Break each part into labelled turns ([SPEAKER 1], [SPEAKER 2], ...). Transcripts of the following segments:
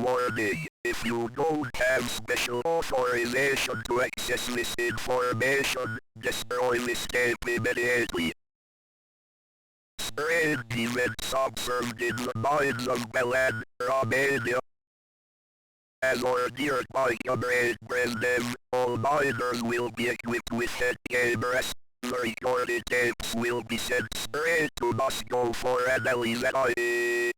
[SPEAKER 1] warning. If you don't have special authorization to access this information, destroy this tape immediately. Strange events observed in the mines of Balan, Romania. As ordered by Comrade Brendan, all miners will be equipped with head cameras. The recorded tapes will be sent straight to Moscow for analysis.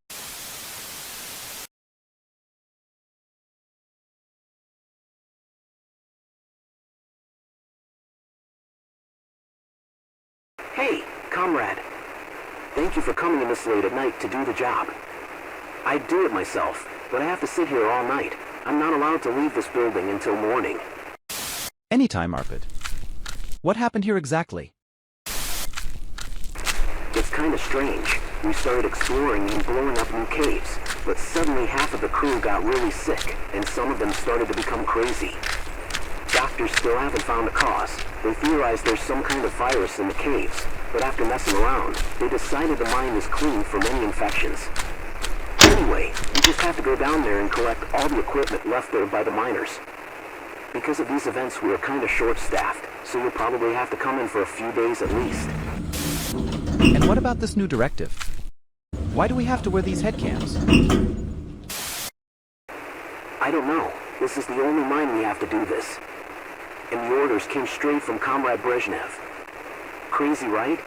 [SPEAKER 2] Hey, comrade. Thank you for coming in this late at night to do the job. I'd do it myself, but I have to sit here all night. I'm not allowed to leave this building until morning.
[SPEAKER 3] Anytime, Arpit. What happened here exactly?
[SPEAKER 2] It's kinda strange. We started exploring and blowing up new caves, but suddenly half of the crew got really sick, and some of them started to become crazy. Doctors still haven't found a cause. They theorize there's some kind of virus in the caves, but after messing around, they decided the mine is clean from any infections. Anyway, you just have to go down there and collect all the equipment left there by the miners. Because of these events, we are kinda short-staffed, so you'll probably have to come in for a few days at least.
[SPEAKER 3] And what about this new directive? Why do we have to wear these headcams?
[SPEAKER 2] I don't know. This is the only mine we have to do this. And the orders came straight from Comrade Brezhnev. Crazy, right?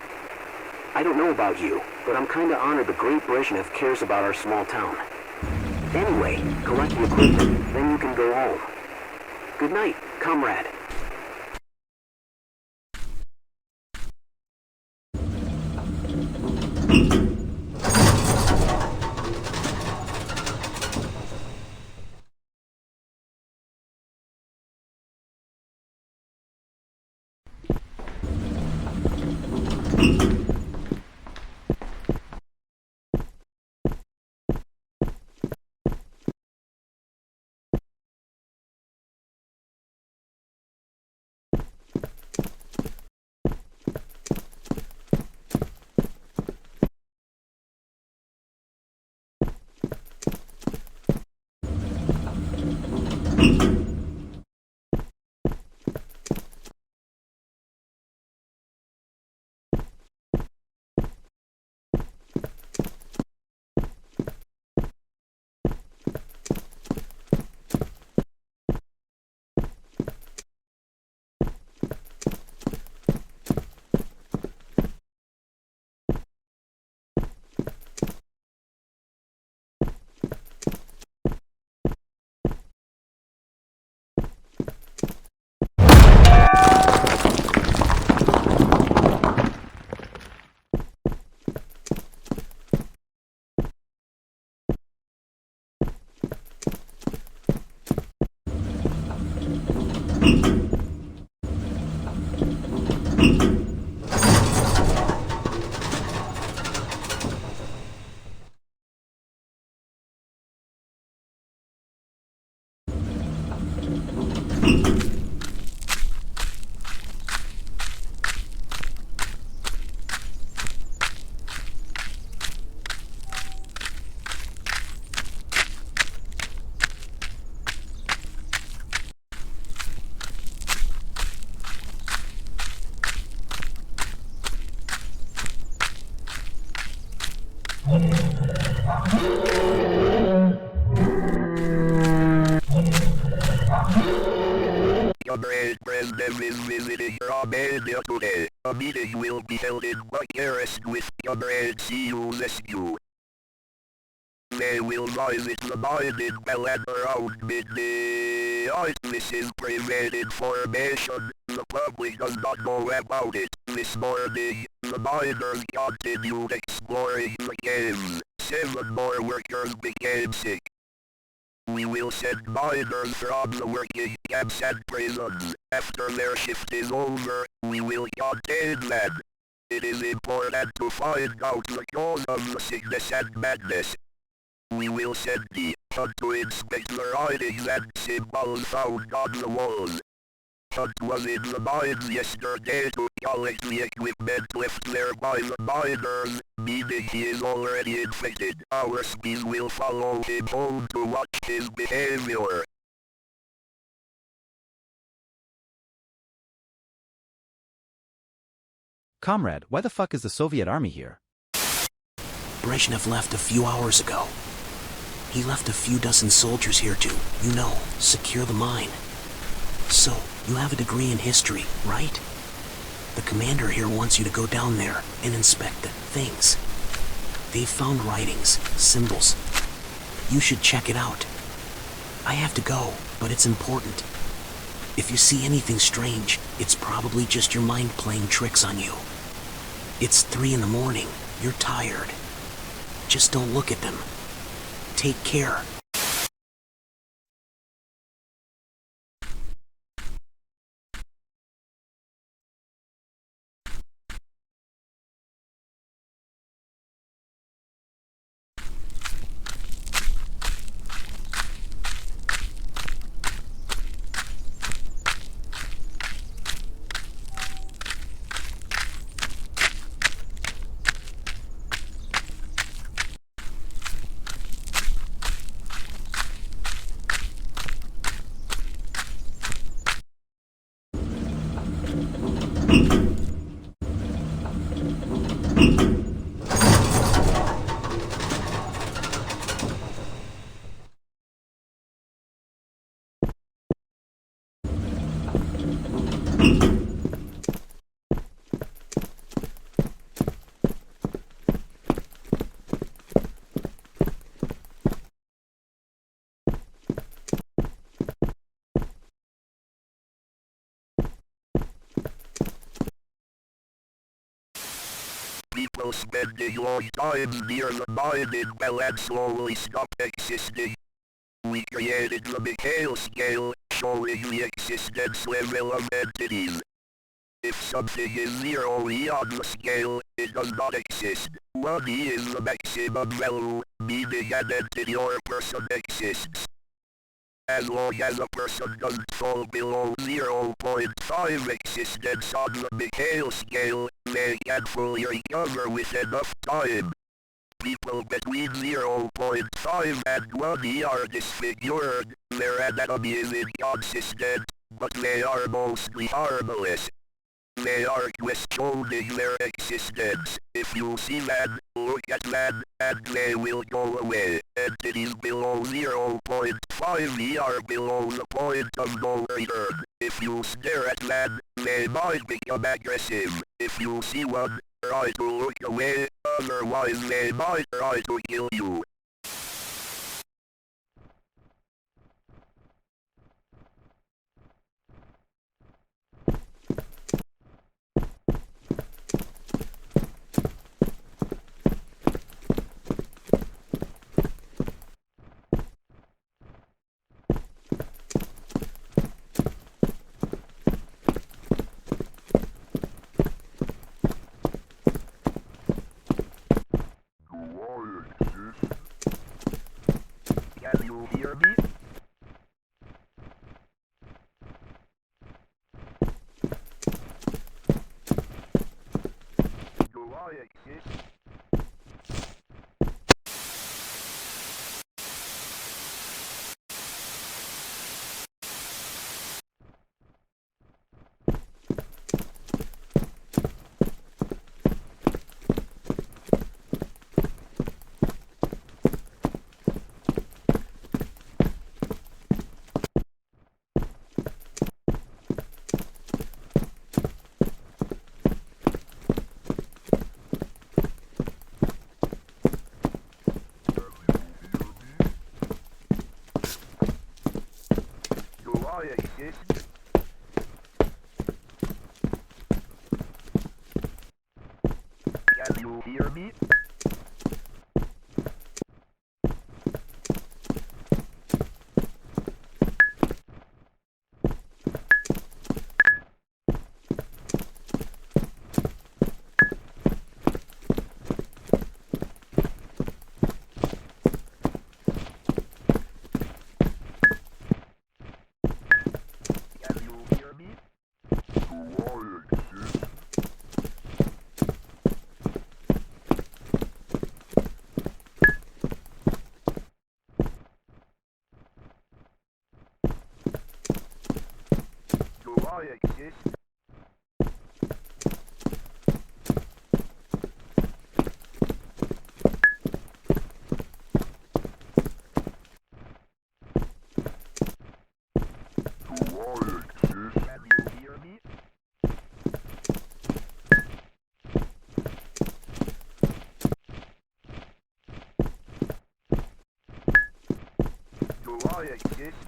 [SPEAKER 2] I don't know about you, but I'm kinda honored the great Brezhnev cares about our small town. Anyway, collect the equipment, then you can go home. Good night, comrade.
[SPEAKER 1] Comrade Brendan is visiting Romania today. A meeting will be held in Bucharest with Comrade Lescu. They will visit the mine in Balan around midnight. This is private information. The public does not know about it. This morning, the miners continued exploring the caves. 7 more workers became sick. We will send miners from the working camps and prisons. After their shift is over, we will contain them. It is important to find out the cause of the sickness and madness. We will send the Hunt to inspect the writings and symbols found on the walls. Hunt was in the mines yesterday to collect the equipment left there by the miners, meaning he is already infected. Our speed will follow him home to watch his behavior.
[SPEAKER 3] Comrade, why the fuck is the Soviet army here?
[SPEAKER 4] Brezhnev left a few hours ago. He left a few dozen soldiers here to, secure the mine. So, you have a degree in history, right? The commander here wants you to go down there and inspect the things. They've found writings, symbols. You should check it out. I have to go, but it's important. If you see anything strange, it's probably just your mind playing tricks on you. It's 3 a.m. You're tired. Just don't look at them. Take care.
[SPEAKER 1] People spending long time near the mine in Balan slowly stopped existing. We created the Mikhail scale, showing the existence level of entities. If something is 0 on the scale, it does not exist. 1 is the maximum value, meaning an entity or person exists. As long as a person doesn't fall below 0.5 existence on the Mikhail scale, they can fully recover with enough time. People between 0.5 and 1 are disfigured, their anatomy is inconsistent, but they are mostly harmless. They are questioning their existence. If you see them, look at them, and they will go away. Entities below 0.5 are below the point of no return. If you stare at them, they might become aggressive. If you see one, try to look away, otherwise they might try to kill you. Can you hear me? Do I exist? Do I exist? Can you hear me? I exist? Do I exist? Can you hear me? Do I exist?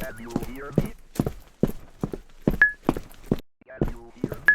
[SPEAKER 1] Can you hear me? Can you hear me?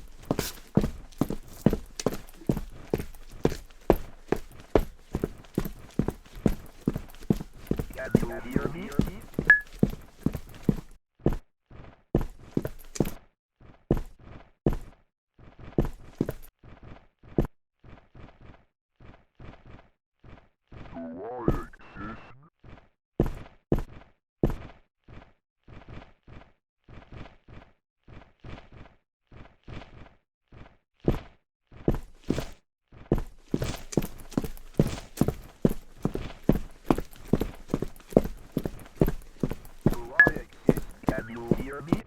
[SPEAKER 1] Do I exist? Can you hear me? Can you hear me? Do I exist? Do I exist? Can you hear me?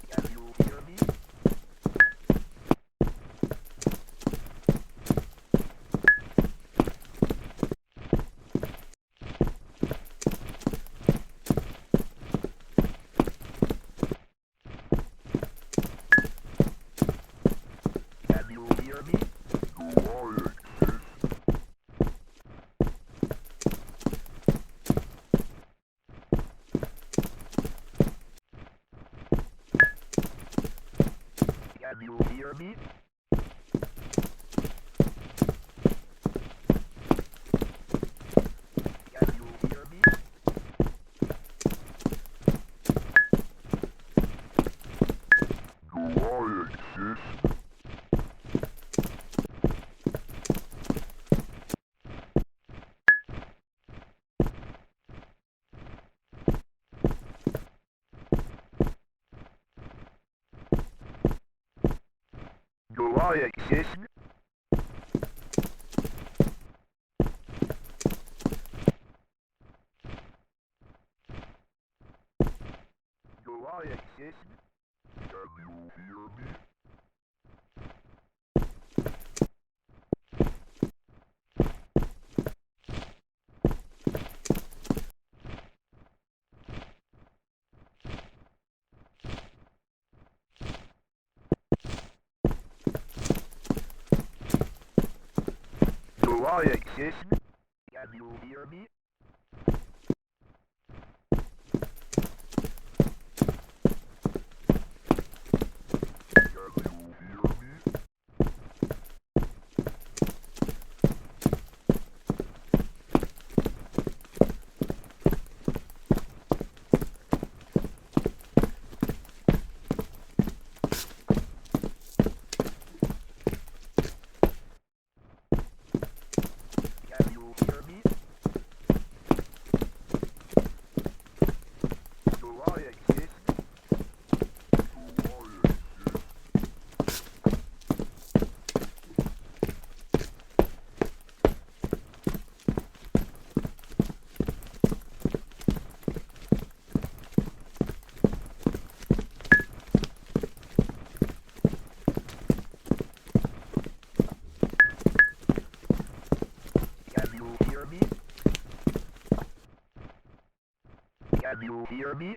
[SPEAKER 1] Can you hear me? Can you hear me? Can you hear me? Do I exist? Can you hear me? Can you hear me? Do I exist? Do I exist? Do I exist? Can you hear me? Do I exist? Can you hear me? Can you hear me? Can you hear me?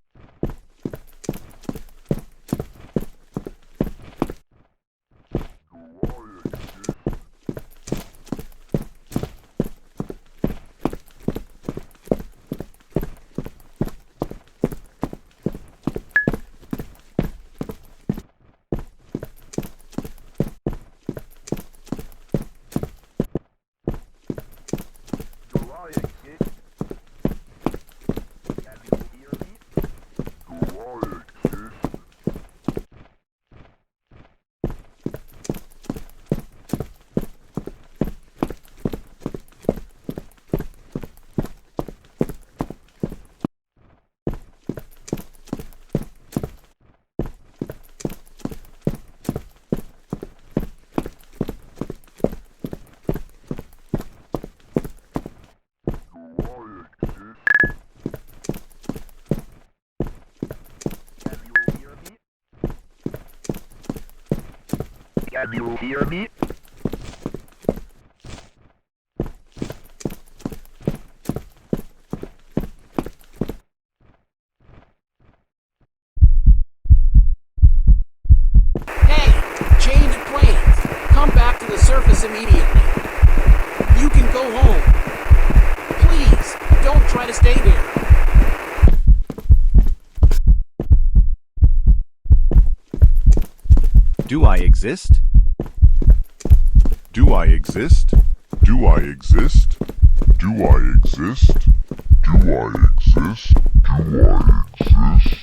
[SPEAKER 1] Can you hear me?
[SPEAKER 4] Hey, change plans. Come back to the surface immediately. You can go home. Please, don't try to stay there.
[SPEAKER 3] Do I exist?
[SPEAKER 5] Do I exist? Do I exist? Do I exist? Do I exist? Do I exist?